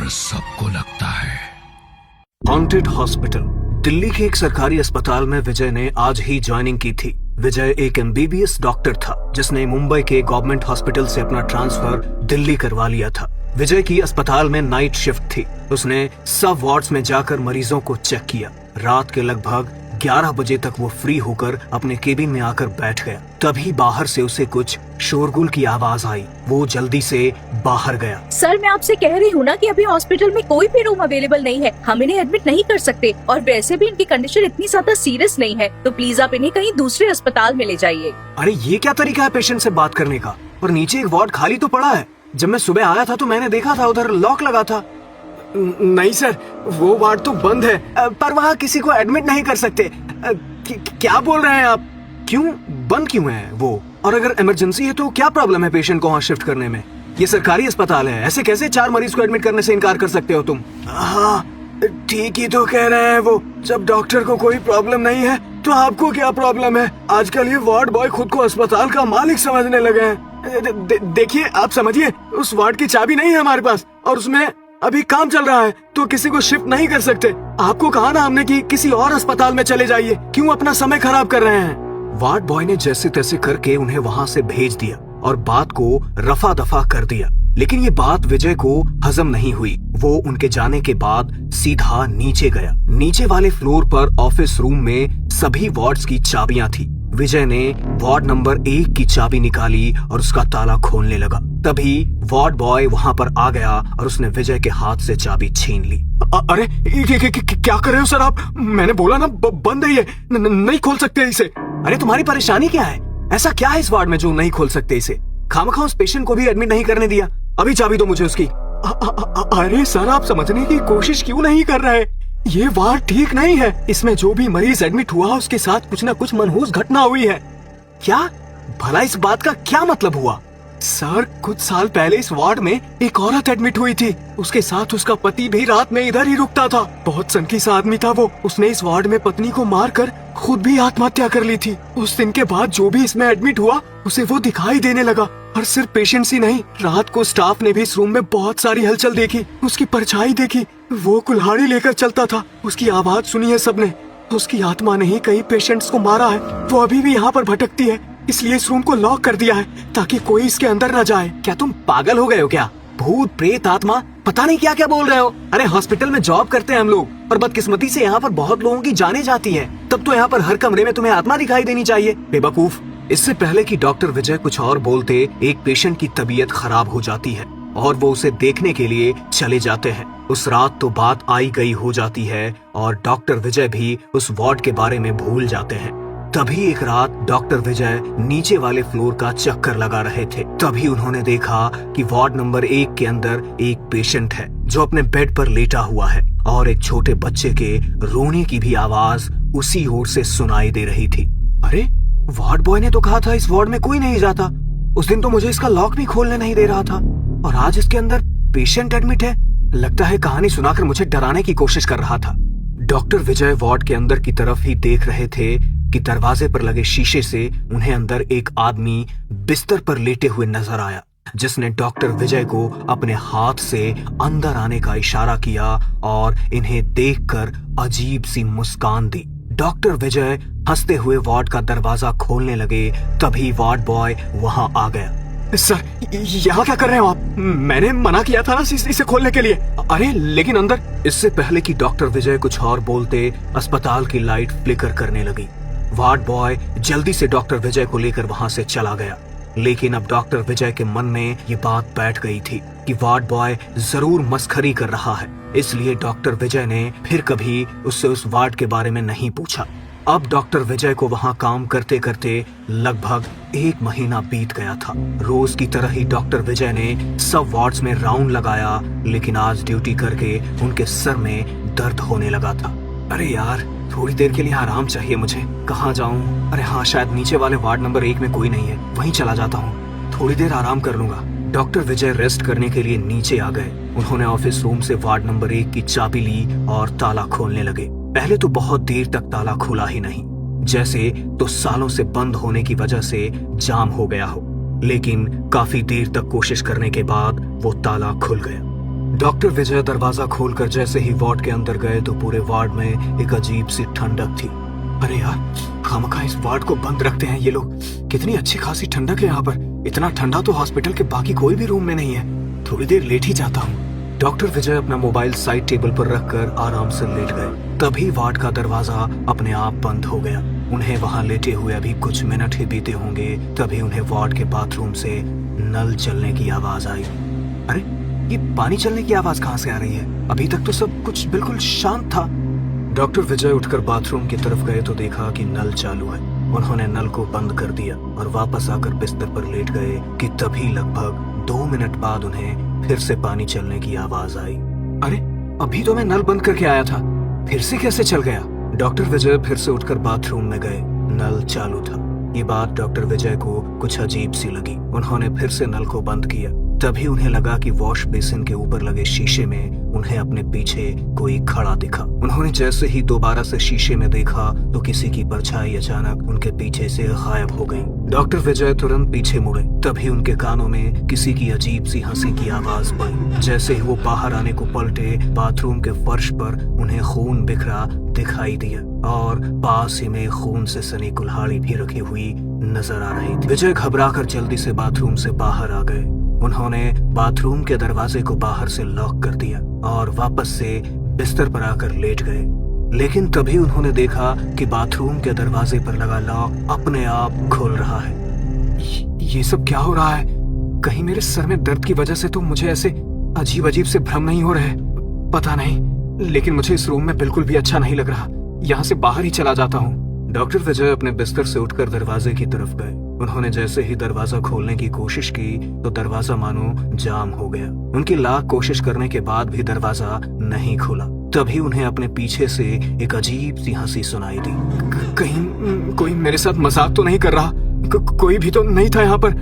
सबको लगता है। Haunted hospital. दिल्ली के एक सरकारी अस्पताल में विजय ने आज ही ज्वाइनिंग की थी। विजय एक एमबीबीएस डॉक्टर था जिसने मुंबई के गवर्नमेंट हॉस्पिटल से अपना ट्रांसफर दिल्ली करवा लिया था। विजय की अस्पताल में नाइट शिफ्ट थी। उसने सब वार्ड्स में जाकर मरीजों को चेक किया। रात के लगभग 11 बजे तक वो फ्री होकर अपने केबिन में आकर बैठ गया। तभी बाहर से उसे कुछ शोरगुल की आवाज आई। वो जल्दी से बाहर गया। सर, मैं आपसे कह रही हूँ ना कि अभी हॉस्पिटल में कोई भी रूम अवेलेबल नहीं है। हम इन्हें एडमिट नहीं कर सकते और वैसे भी इनकी कंडीशन इतनी ज्यादा सीरियस नहीं है, तो प्लीज आप इन्हें कहीं दूसरे अस्पताल में ले जाइए। अरे ये क्या तरीका है पेशेंट से बात करने का? और नीचे एक वार्ड खाली तो पड़ा है। जब मैं सुबह आया था तो मैंने देखा था उधर लॉक लगा था। नहीं सर, वो वार्ड तो बंद है, पर वहाँ किसी को एडमिट नहीं कर सकते। क्या बोल रहे हैं आप? क्यों बंद क्यों है वो? और अगर इमरजेंसी है तो क्या प्रॉब्लम है पेशेंट को वहाँ शिफ्ट करने में? ये सरकारी अस्पताल है, ऐसे कैसे 4 मरीज को एडमिट करने से इनकार कर सकते हो तुम? हाँ ठीक ही तो कह रहे हैं वो। जब डॉक्टर को कोई प्रॉब्लम नहीं है तो आपको क्या प्रॉब्लम है? आजकल ये वार्ड बॉय खुद को अस्पताल का मालिक समझने लगे हैं। देखिए आप समझिए, उस वार्ड की चाबी नहीं है हमारे पास और उसमें अभी काम चल रहा है, तो किसी को शिफ्ट नहीं कर सकते। आपको कहा ना हमने कि किसी और अस्पताल में चले जाइए, क्यों अपना समय खराब कर रहे हैं? वार्ड बॉय ने जैसे तैसे करके उन्हें वहाँ से भेज दिया और बात को रफा दफा कर दिया। लेकिन ये बात विजय को हजम नहीं हुई। वो उनके जाने के बाद सीधा नीचे गया। नीचे वाले फ्लोर पर ऑफिस रूम में सभी वार्ड्स की चाबियां थी। विजय ने वार्ड नंबर 1 की चाबी निकाली और उसका ताला खोलने लगा। तभी वार्ड बॉय वहाँ पर आ गया और उसने विजय के हाथ से चाबी छीन ली। अरे क्या कर रहे हो सर आप? मैंने बोला ना बंद है ये, नहीं खोल सकते इसे। अरे तुम्हारी परेशानी क्या है? ऐसा क्या है इस वार्ड में जो नहीं खोल सकते इसे? खामखा उस पेशेंट को भी एडमिट नहीं करने दिया। अभी चाबी दो मुझे उसकी। अरे सर, आप समझने की कोशिश क्यों नहीं कर रहे? ये वार्ड ठीक नहीं है। इसमें जो भी मरीज एडमिट हुआ उसके साथ कुछ न कुछ मनहूस घटना हुई है। क्या? भला इस बात का क्या मतलब हुआ? सर, कुछ साल पहले इस वार्ड में एक औरत एडमिट हुई थी। उसके साथ उसका पति भी रात में इधर ही रुकता था। बहुत सनकी सा आदमी था वो। उसने इस वार्ड में पत्नी को मारकर खुद भी आत्महत्या कर ली थी। उस दिन के बाद जो भी इसमें एडमिट हुआ उसे वो दिखाई देने लगा। और सिर्फ पेशेंट्स ही नहीं, रात को स्टाफ ने भी इस रूम में बहुत सारी हलचल देखी, उसकी परछाई देखी। वो कुल्हाड़ी लेकर चलता था। उसकी आवाज सुनी है सबने। उसकी आत्मा ने ही कई पेशेंट्स को मारा है। वो अभी भी यहाँ पर भटकती है, इसलिए इस रूम को लॉक कर दिया है ताकि कोई इसके अंदर न जाए। क्या तुम पागल हो गए हो क्या? भूत प्रेत आत्मा पता नहीं क्या क्या बोल रहे हो। अरे हॉस्पिटल में जॉब करते हैं हम लोग और बदकिस्मती से यहाँ पर बहुत लोगों की जाने जाती है। तब तो यहाँ पर हर कमरे में तुम्हें आत्मा दिखाई देनी चाहिए, बेवकूफ। इससे पहले कि डॉक्टर विजय कुछ और बोलते, एक पेशेंट की तबीयत खराब हो जाती है और वो उसे देखने के लिए चले जाते हैं। उस रात तो बात आई गई हो जाती है और डॉक्टर विजय भी उस वार्ड के बारे में भूल जाते हैं। तभी एक रात डॉक्टर विजय नीचे वाले फ्लोर का चक्कर लगा रहे थे। तभी उन्होंने देखा कि वार्ड नंबर 1 के अंदर एक पेशेंट है जो अपने बेड पर लेटा हुआ है और एक छोटे बच्चे के रोने की भी आवाज उसी ओर से सुनाई दे रही थी। अरे, वार्ड बॉय ने तो कहा था इस वार्ड में कोई नहीं जाता। उस दिन तो मुझे इसका लॉक भी खोलने नहीं दे रहा था और आज इसके अंदर पेशेंट एडमिट है। लगता है कहानी सुनाकर मुझे डराने की कोशिश कर रहा था। डॉक्टर विजय वार्ड के अंदर की तरफ ही देख रहे थे कि दरवाजे पर लगे शीशे से उन्हें अंदर एक आदमी बिस्तर पर लेटे हुए नजर आया, जिसने डॉक्टर विजय को अपने हाथ से अंदर आने का इशारा किया और इन्हें देखकर अजीब सी मुस्कान दी। डॉक्टर विजय हंसते हुए वार्ड का दरवाजा खोलने लगे। तभी वार्ड बॉय वहां आ गया। सर, यहाँ क्या कर रहे हो आप? मैंने मना किया था ना इसे खोलने के लिए। अरे लेकिन अंदर। इससे पहले कि डॉक्टर विजय कुछ और बोलते, अस्पताल की लाइट फ्लिकर करने लगी। वार्ड बॉय जल्दी से डॉक्टर विजय को लेकर वहां से चला गया। लेकिन अब डॉक्टर विजय के मन में ये बात बैठ गई थी कि वार्ड बॉय जरूर मस्खरी कर रहा है। इसलिए डॉक्टर विजय ने फिर कभी उससे उस वार्ड के बारे में नहीं पूछा। अब डॉक्टर विजय को वहां काम करते करते लगभग 1 महीना बीत गया था। रोज की तरह ही डॉक्टर विजय ने सब वार्ड्स में राउंड लगाया, लेकिन आज ड्यूटी करके उनके सर में दर्द होने लगा था। अरे यार, थोड़ी देर के लिए आराम चाहिए मुझे। कहाँ जाऊं? अरे हाँ, शायद नीचे वाले वार्ड नंबर 1 में कोई नहीं है, वहीं चला जाता हूँ। थोड़ी देर आराम कर लूंगा। डॉक्टर विजय रेस्ट करने के लिए नीचे आ गए। उन्होंने ऑफिस रूम से वार्ड नंबर 1 की चाबी ली और ताला खोलने लगे। पहले तो बहुत देर तक ताला खुला ही नहीं, जैसे तो सालों से बंद होने की वजह से जाम हो गया हो। लेकिन काफी देर तक कोशिश करने के बाद वो ताला खुल गया। डॉक्टर विजय दरवाजा खोलकर जैसे ही वार्ड के अंदर गए तो पूरे वार्ड में एक अजीब सी ठंडक थी। अरे यार, खामखा इस वार्ड को बंद रखते हैं ये लोग। कितनी अच्छी खासी ठंडक है यहाँ पर। इतना ठंडा तो हॉस्पिटल के बाकी कोई भी रूम में नहीं है। थोड़ी देर लेट ही जाता हूँ। डॉक्टर विजय अपना मोबाइल साइड टेबल पर रखकर आराम से लेट गए। तभी वार्ड का दरवाजा अपने आप बंद हो गया। उन्हें वहां लेटे हुए अभी कुछ मिनट ही बीते होंगे, तभी उन्हें वार्ड के बाथरूम से नल चलने की आवाज आई। अरे, ये पानी चलने की आवाज कहाँ से आ रही है? अभी तक तो सब कुछ बिल्कुल शांत था। डॉक्टर विजय उठकर बाथरूम की तरफ गए तो देखा कि नल चालू है। उन्होंने नल को बंद कर दिया और वापस आकर बिस्तर पर लेट गए कि तभी लगभग 2 मिनट बाद उन्हें फिर से पानी चलने की आवाज आई। अरे, अभी तो मैं नल बंद करके आया था, फिर से कैसे चल गया? डॉक्टर विजय फिर से उठकर बाथरूम में गए। नल चालू था। ये बात डॉक्टर विजय को कुछ अजीब सी लगी। उन्होंने फिर से नल को बंद किया। तभी उन्हें लगा कि वॉश बेसिन के ऊपर लगे शीशे में उन्हें अपने पीछे कोई खड़ा दिखा। उन्होंने जैसे ही दोबारा से शीशे में देखा तो किसी की परछाई अचानक उनके पीछे से गायब हो गई। डॉक्टर विजय तुरंत पीछे मुड़े। तभी उनके कानों में किसी की अजीब सी हंसी की आवाज पड़ी। जैसे ही वो बाहर आने को पलटे, बाथरूम के फर्श पर उन्हें खून बिखरा दिखाई दिया और पास ही में खून से सनी कुल्हाड़ी भी रखी हुई नजर आ रही थी। विजय घबराकर जल्दी से बाथरूम से बाहर आ गए। उन्होंने बाथरूम के दरवाजे को बाहर से लॉक कर दिया और वापस से बिस्तर पर आकर लेट गए। लेकिन तभी उन्होंने देखा कि बाथरूम के दरवाजे पर लगा लॉक अपने आप खुल रहा है। ये सब क्या हो रहा है? कहीं मेरे सर में दर्द की वजह से तो मुझे ऐसे अजीब अजीब से भ्रम नहीं हो रहे? पता नहीं, लेकिन मुझे इस रूम में बिल्कुल भी अच्छा नहीं लग रहा। यहाँ से बाहर ही चला जाता हूँ। डॉक्टर विजय अपने बिस्तर से उठकर दरवाजे की तरफ गए। उन्होंने जैसे ही दरवाजा खोलने की कोशिश की तो दरवाजा मानो जाम हो गया। उनकी लाख कोशिश करने के बाद भी दरवाजा नहीं खुला। तभी उन्हें अपने पीछे से एक अजीब सी हंसी सुनाई दी। कहीं कोई मेरे साथ मजाक तो नहीं कर रहा? कोई भी तो नहीं था यहाँ पर।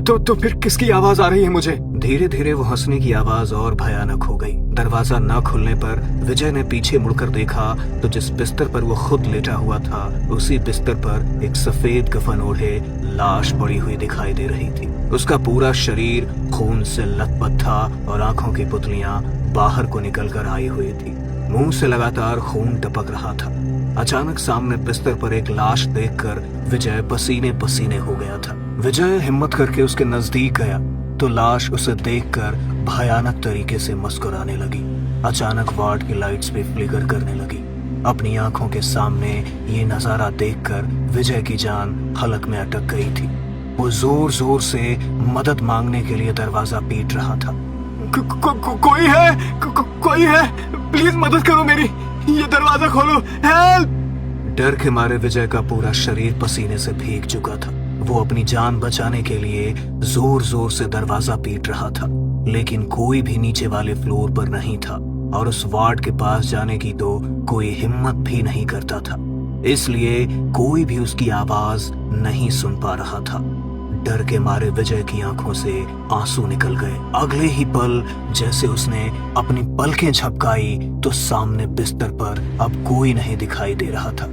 तो फिर किसकी आवाज आ रही है मुझे? धीरे धीरे वो हंसने की आवाज और भयानक हो गई। दरवाजा न खुलने पर विजय ने पीछे मुड़कर देखा तो जिस बिस्तर पर वो खुद लेटा हुआ था, उसी बिस्तर पर एक सफेद कफन ओढ़े लाश पड़ी हुई दिखाई दे रही थी। उसका पूरा शरीर खून से लथपथ था और आंखों की पुतलियां बाहर को निकल कर आई हुई थी। मुंह से लगातार खून टपक रहा था। अचानक सामने बिस्तर पर एक लाश देखकर विजय पसीने पसीने हो गया था। विजय हिम्मत करके उसके नजदीक गया तो लाश उसे देखकर भयानक तरीके से मुस्कुराने लगी। अचानक वार्ड की लाइट्स भी फ्लिकर करने लगी। अपनी आंखों के सामने ये नजारा देखकर विजय की जान हलक में अटक गई थी। वो जोर जोर से मदद मांगने के लिए दरवाजा पीट रहा था। कोई है? कोई है? प्लीज मदद करो मेरी, ये दरवाजा खोलो, हेल्प! डर के मारे विजय का पूरा शरीर पसीने से भीग चुका था। वो अपनी जान बचाने के लिए जोर जोर से दरवाजा पीट रहा था, लेकिन कोई भी नीचे वाले फ्लोर पर नहीं था और उस वार्ड के पास जाने की तो कोई हिम्मत भी नहीं करता था। इसलिए कोई भी उसकी आवाज नहीं सुन पा रहा था। डर के मारे विजय की आंखों से आंसू निकल गए। अगले ही पल जैसे उसने अपनी पलकें झपकाई तो सामने बिस्तर पर अब कोई नहीं दिखाई दे रहा था।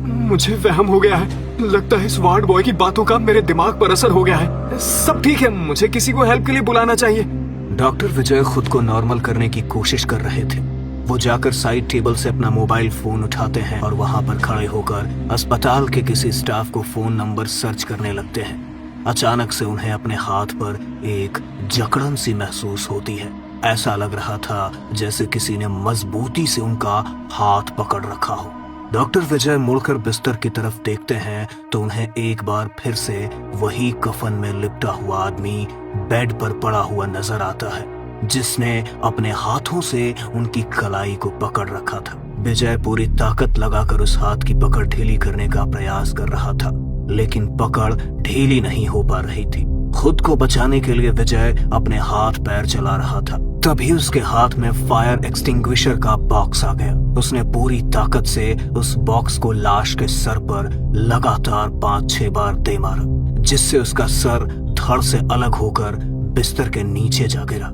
मुझे वहम हो गया है। लगता है इस वार्ड बॉय की बातों का मेरे दिमाग पर असर हो गया है। सब ठीक है, मुझे किसी को हेल्प के लिए बुलाना चाहिए। डॉक्टर विजय खुद को नॉर्मल करने की कोशिश कर रहे थे। वो जाकर साइड टेबल से अपना मोबाइल फोन उठाते हैं और वहां पर खड़े होकर अस्पताल के किसी स्टाफ को फोन नंबर सर्च करने लगते हैं। अचानक से उन्हें अपने हाथ पर एक जकड़न सी महसूस होती है। ऐसा लग रहा था जैसे किसी ने मजबूती से उनका हाथ पकड़ रखा हो। डॉक्टर विजय मुड़कर बिस्तर की तरफ देखते हैं तो उन्हें एक बार फिर से वही कफन में लिपटा हुआ आदमी बेड पर पड़ा हुआ नजर आता है, जिसने अपने हाथों से उनकी कलाई को पकड़ रखा था। विजय पूरी ताकत लगाकर उस हाथ की पकड़ ढीली करने का प्रयास कर रहा था, लेकिन पकड़ ढीली नहीं हो पा रही थी। खुद को बचाने के लिए विजय अपने हाथ पैर चला रहा था। तभी उसके हाथ में फायर एक्सटिंग्विशर का बॉक्स आ गया। उसने पूरी ताकत से उस बॉक्स को लाश के सर पर लगातार 5-6 बार दे मारा, जिससे उसका सर धड़ से अलग होकर बिस्तर के नीचे जा गिरा।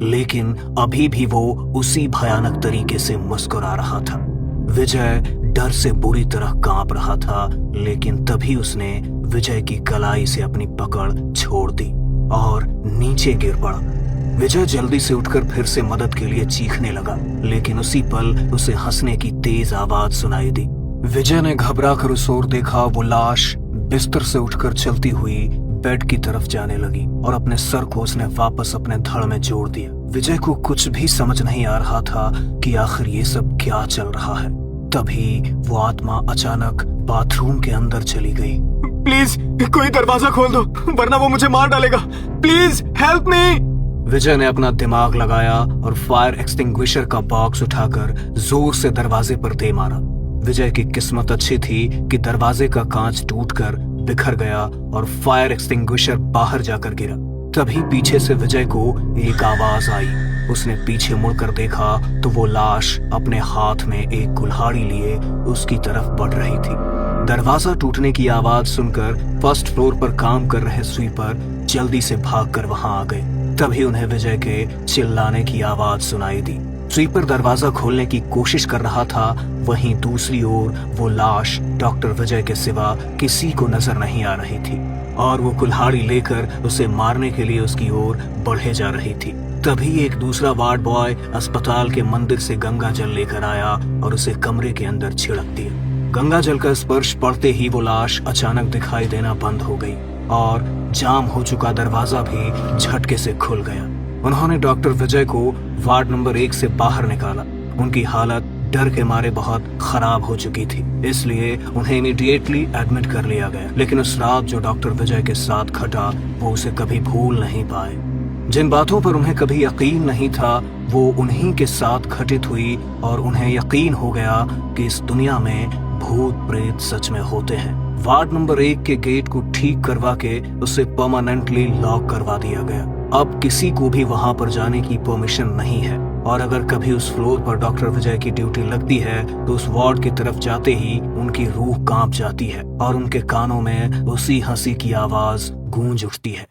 लेकिन अभी भी वो उसी भयानक तरीके से मुस्कुरा रहा था। विजय डर से बुरी तरह कांप रहा था, लेकिन तभी उसने विजय की कलाई से अपनी पकड़ छोड़ दी और नीचे गिर पड़ा। विजय जल्दी से उठकर फिर से मदद के लिए चीखने लगा, लेकिन उसी पल उसे हंसने की तेज आवाज सुनाई दी। विजय ने घबरा कर उस ओर देखा। वो लाश बिस्तर से उठकर चलती हुई बेड की तरफ जाने लगी और अपने सर को उसने वापस अपने धड़ में जोड़ दिया। विजय को कुछ भी समझ नहीं आ रहा था कि आखिर ये सब क्या चल रहा है। तभी वो आत्मा अचानक बाथरूम के अंदर चली गई। प्लीज कोई दरवाजा खोल दो, वरना वो मुझे मार डालेगा। Please help me. विजय ने अपना दिमाग लगाया और फायर एक्सटिंग्विशर का बॉक्स उठाकर जोर से दरवाजे पर दे मारा। विजय की किस्मत अच्छी थी कि दरवाजे का कांच टूटकर बिखर गया और फायर एक्सटिंग्विशर बाहर जाकर गिरा। तभी पीछे से विजय को एक आवाज आई। उसने पीछे मुड़कर देखा तो वो लाश अपने हाथ में एक कुल्हाड़ी लिए उसकी तरफ बढ़ रही थी। दरवाजा टूटने की आवाज सुनकर फर्स्ट फ्लोर पर काम कर रहे स्वीपर जल्दी से भागकर वहां आ गए। तभी उन्हें विजय के चिल्लाने की आवाज सुनाई दी। स्वीपर दरवाजा खोलने की कोशिश कर रहा था, वहीं दूसरी ओर वो लाश डॉक्टर विजय के सिवा किसी को नजर नहीं आ रही थी और वो कुल्हाड़ी लेकर उसे मारने के लिए उसकी ओर बढ़े जा रही थी। तभी एक दूसरा वार्ड बॉय अस्पताल के मंदिर से गंगा जल लेकर आया और उसे कमरे के अंदर छिड़क दिया। गंगा जल का स्पर्श पड़ते ही वो लाश अचानक दिखाई देना बंद हो गई और जाम हो चुका दरवाजा भी झटके से खुल गया। उन्होंने डॉक्टर विजय को वार्ड नंबर 1 से बाहर निकाला। उनकी हालत डर के मारे बहुत खराब हो चुकी थी, इसलिए उन्हें इमीडिएटली एडमिट कर लिया गया। लेकिन उस रात जो डॉक्टर विजय के साथ घटा वो उसे कभी भूल नहीं पाए। जिन बातों पर उन्हें कभी यकीन नहीं था वो उन्हीं के साथ घटित हुई और उन्हें यकीन हो गया कि इस दुनिया में भूत प्रेत सच में होते हैं। वार्ड नंबर 1 के गेट को ठीक करवा के उसे परमानेंटली लॉक करवा दिया गया। अब किसी को भी वहां पर जाने की परमिशन नहीं है और अगर कभी उस फ्लोर पर डॉक्टर विजय की ड्यूटी लगती है तो उस वार्ड की तरफ जाते ही उनकी रूह कांप जाती है और उनके कानों में उसी हंसी की आवाज गूंज उठती है।